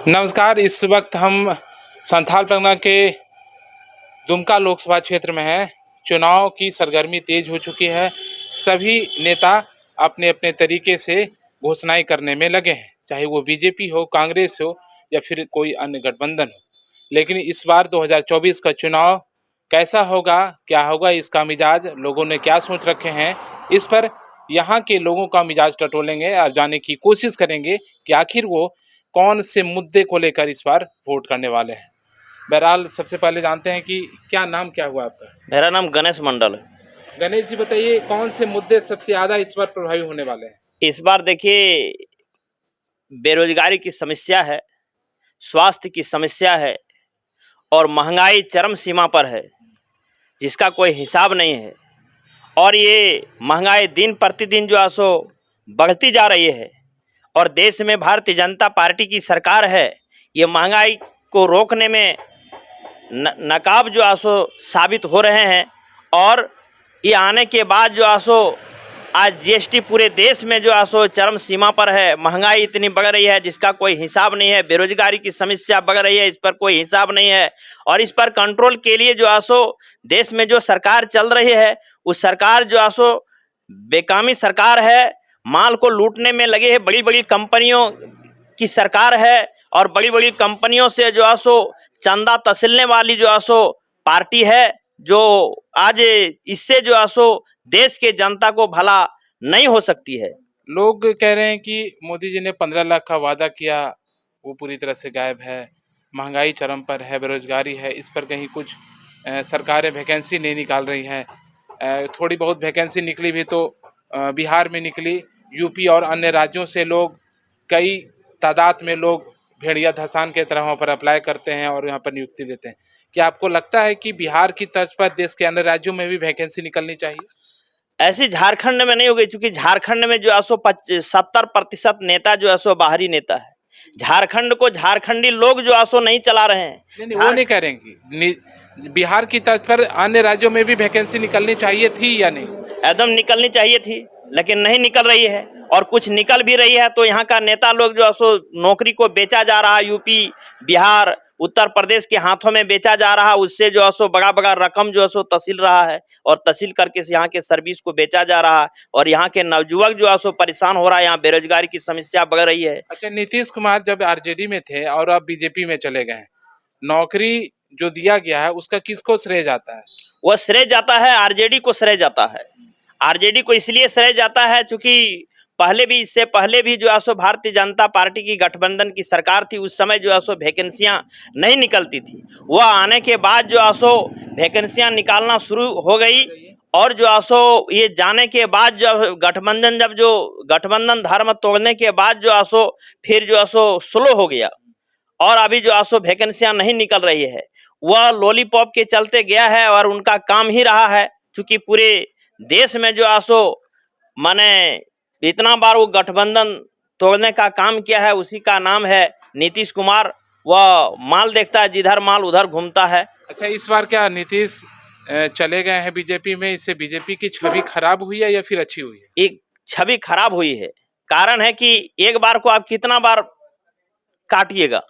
नमस्कार। इस वक्त हम संथाल परगना के दुमका लोकसभा क्षेत्र में हैं। चुनाव की सरगर्मी तेज हो चुकी है। सभी नेता अपने अपने तरीके से घोषणाएं करने में लगे हैं, चाहे वो बीजेपी हो, कांग्रेस हो या फिर कोई अन्य गठबंधन हो। लेकिन इस बार 2024 का चुनाव कैसा होगा, क्या होगा, इसका मिजाज लोगों ने क्या सोच रखे हैं, इस पर यहाँ के लोगों का मिजाज टटोलेंगे और जानने की कोशिश करेंगे कि आखिर वो कौन से मुद्दे को लेकर इस बार वोट करने वाले हैं। बहरहाल सबसे पहले जानते हैं कि क्या हुआ आपका। मेरा नाम गणेश मंडल है। गणेश जी बताइए, कौन से मुद्दे सबसे ज्यादा इस बार प्रभावी होने वाले हैं। इस बार देखिए, बेरोजगारी की समस्या है, स्वास्थ्य की समस्या है और महंगाई चरम सीमा पर है, जिसका कोई हिसाब नहीं है। और ये महंगाई दिन प्रतिदिन जो है सो बढ़ती जा रही है और देश में भारतीय जनता पार्टी की सरकार है। ये महंगाई को रोकने में नाकाब जो है सो साबित हो रहे हैं। और ये आने के बाद जो है सो आज जीएसटी पूरे देश में जो है सो चरम सीमा पर है। महंगाई इतनी बढ़ रही है जिसका कोई हिसाब नहीं है। बेरोजगारी की समस्या बढ़ रही है, इस पर कोई हिसाब नहीं है। और इस पर कंट्रोल के लिए जो है सो देश में जो सरकार चल रही है, उस सरकार जो है सो बेकामी सरकार है, माल को लूटने में लगे है। बड़ी बड़ी कंपनियों की सरकार है और बड़ी बड़ी कंपनियों से जो है सो चंदा तसलने वाली जो है सो पार्टी है, जो आज इससे जो है सो देश के जनता को भला नहीं हो सकती है। लोग कह रहे हैं कि मोदी जी ने 15 लाख का वादा किया, वो पूरी तरह से गायब है। महंगाई चरम पर है, बेरोजगारी है, इस पर कहीं कुछ सरकारें वैकेंसी नहीं निकाल रही हैं। थोड़ी बहुत वैकेंसी निकली भी तो बिहार में निकली। यूपी और अन्य राज्यों से लोग, कई तादाद में लोग भेड़िया धसान के तरह वहाँ पर अप्लाई करते हैं और यहाँ पर नियुक्ति लेते हैं। क्या आपको लगता है कि बिहार की तर्ज पर देश के अन्य राज्यों में भी वैकेंसी निकलनी चाहिए? ऐसी झारखंड में नहीं हो गई, क्योंकि झारखंड में जो है सो 70% नेता जो है सो बाहरी नेता है। झारखंड को झारखंडी लोग जो है सो नहीं चला रहे हैं। नहीं, वो नहीं कह रहे कि बिहार की तर्ज पर अन्य राज्यों में भी वैकेंसी निकलनी चाहिए थी या नहीं? एकदम निकलनी चाहिए थी, लेकिन नहीं निकल रही है। और कुछ निकल भी रही है तो यहाँ का नेता लोग जो है सो नौकरी को बेचा जा रहा है। यूपी, बिहार, उत्तर प्रदेश के हाथों में बेचा जा रहा है। उससे जो है सो बड़ा बड़ा रकम जो है सो तहसील रहा है और तहसील करके यहाँ के सर्विस को बेचा जा रहा है। और यहाँ के नवयुवक जो है सो परेशान हो रहा है। यहाँ बेरोजगारी की समस्या बढ़ रही है। अच्छा, नीतीश कुमार जब आरजेडी में थे और अब बीजेपी में चले गए, नौकरी जो दिया गया है उसका किसको श्रेय जाता है? वह श्रेय जाता है आरजेडी को श्रेय जाता है। आरजेडी को इसलिए श्रेय जाता है क्योंकि इससे पहले भी जो है सो भारतीय जनता पार्टी की गठबंधन की सरकार थी। उस समय जो है सो वैकेंसियां नहीं निकलती थी। वह आने के बाद जो है सो वैकेंसियां निकालना शुरू हो गई। और जो है सो ये जाने के बाद जब गठबंधन धर्म तोड़ने के बाद जो है सो फिर जो है सो स्लो हो गया और अभी जो है सो वैकेंसियां नहीं निकल रही है। वह लॉलीपॉप के चलते गया है और उनका काम ही रहा है, क्योंकि पूरे देश में जो है सो माने इतना बार वो गठबंधन तोड़ने का काम किया है। उसी का नाम है नीतीश कुमार। वह माल देखता है, जिधर माल उधर घूमता है। अच्छा, इस बार क्या नीतीश चले गए हैं बीजेपी में, इससे बीजेपी की छवि खराब हुई है या फिर अच्छी हुई है? एक छवि खराब हुई है। कारण है कि एक बार को आप कितना बार काटिएगा?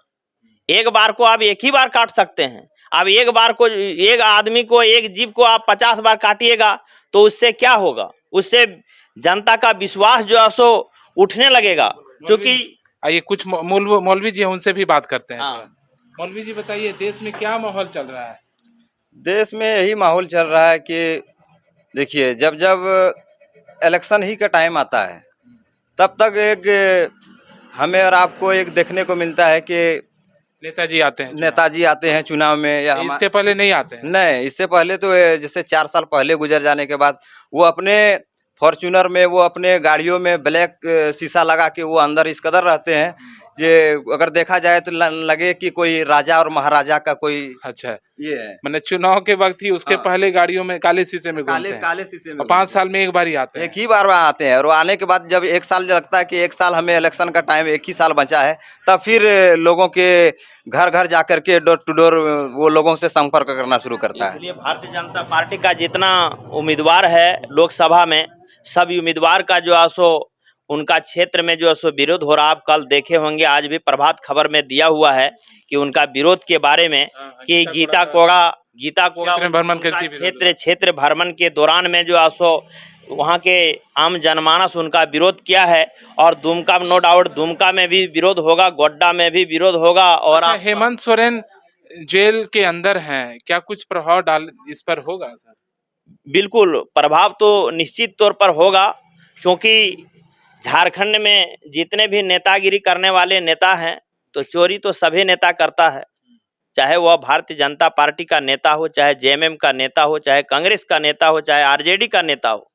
एक बार को आप एक ही बार काट सकते हैं। अब एक बार को, एक आदमी को, एक जीव को आप 50 बार काटिएगा तो उससे क्या होगा? उससे जनता का विश्वास जो है सो उठने लगेगा। क्योंकि आइए कुछ मौलवी जी हैं, उनसे भी बात करते हैं। हाँ। मौलवी जी बताइए, देश में क्या माहौल चल रहा है? देश में यही माहौल चल रहा है कि देखिए, जब जब इलेक्शन ही का टाइम आता है तब तक एक हमें और आपको एक देखने को मिलता है कि नेताजी आते हैं चुनाव में। या इससे पहले नहीं आते हैं? नहीं, इससे पहले तो जैसे 4 साल पहले गुजर जाने के बाद वो अपने फॉर्च्यूनर में, वो अपने गाड़ियों में ब्लैक शीशा लगा के वो अंदर इस कदर रहते हैं जे अगर देखा जाए तो लगे कि कोई राजा और महाराजा का कोई। अच्छा, ये है मैंने चुनाव के वक्त ही उसके पहले गाड़ियों में काले शीशे में काले शीशे में 5 साल में एक बार ही आते हैं। एक ही बार आते हैं। और वो आने के बाद जब 1 साल लगता है कि 1 साल हमें इलेक्शन का टाइम 1 ही साल बचा है, तब फिर लोगों के घर घर जाकर के डोर टू डोर वो लोगों से संपर्क करना शुरू करता है। इसलिए भारतीय जनता पार्टी का जितना उम्मीदवार है लोकसभा में, सब उम्मीदवार का जो है सो उनका क्षेत्र में जो सो विरोध हो रहा, आप कल देखे होंगे, आज भी प्रभात खबर में दिया हुआ है कि उनका विरोध के बारे में कि गीता कोड़ा क्षेत्र भ्रमण के दौरान में जो आसो वहाँ के आम जनमानस उनका विरोध किया है। और दुमका, नो डाउट दुमका में भी विरोध होगा, गोड्डा में भी विरोध होगा। और अच्छा, हेमंत सोरेन जेल के अंदर हैं, क्या कुछ प्रभाव डाल इस पर होगा सर? बिल्कुल प्रभाव तो निश्चित तौर पर होगा, क्योंकि झारखंड में जितने भी नेतागिरी करने वाले नेता हैं, तो चोरी तो सभी नेता करता है, चाहे वह भारतीय जनता पार्टी का नेता हो, चाहे जेएमएम का नेता हो, चाहे कांग्रेस का नेता हो, चाहे आरजेडी का नेता हो।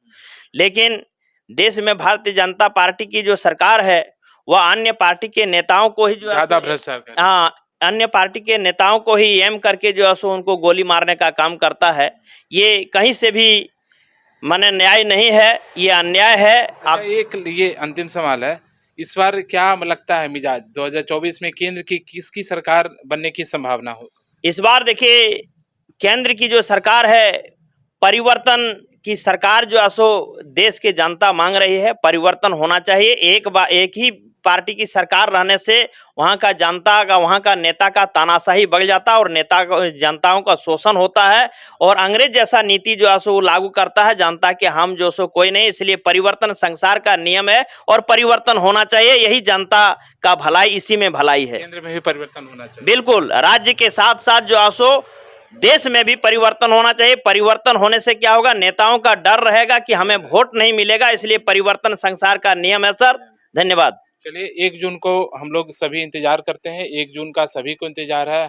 लेकिन देश में भारतीय जनता पार्टी की जो सरकार है वह अन्य पार्टी के नेताओं को ही जो ज्यादा भ्रष्टाचार, हाँ, अन्य पार्टी के नेताओं को ही एम करके जो है सो उनको गोली मारने का काम करता है। ये कहीं से भी माने न्याय नहीं है, ये अन्याय है। आप एक ये अंतिम सवाल है, इस बार क्या लगता है मिजाज 2024 में केंद्र की किसकी सरकार बनने की संभावना हो? इस बार देखिए, केंद्र की जो सरकार है, परिवर्तन की सरकार जो असो देश के जनता मांग रही है, परिवर्तन होना चाहिए। एक ही पार्टी की सरकार रहने से वहाँ का जनता का, वहाँ का नेता का तानाशाही बढ़ जाता है और जनताओं का शोषण होता है और अंग्रेज जैसा नीति जो है सो लागू करता है जनता के हम जो सो कोई नहीं। इसलिए परिवर्तन संसार का नियम है और परिवर्तन होना चाहिए, यही जनता का भलाई, इसी में भलाई है। केंद्र में भी परिवर्तन होना चाहिए। बिल्कुल, राज्य के साथ साथ जो है सो देश में भी परिवर्तन होना चाहिए। परिवर्तन होने से क्या होगा, नेताओं का डर रहेगा कि हमें वोट नहीं मिलेगा, इसलिए परिवर्तन संसार का नियम है। सर धन्यवाद। चलिए, 1 जून को हम लोग सभी इंतजार करते हैं, 1 जून का सभी को इंतजार है।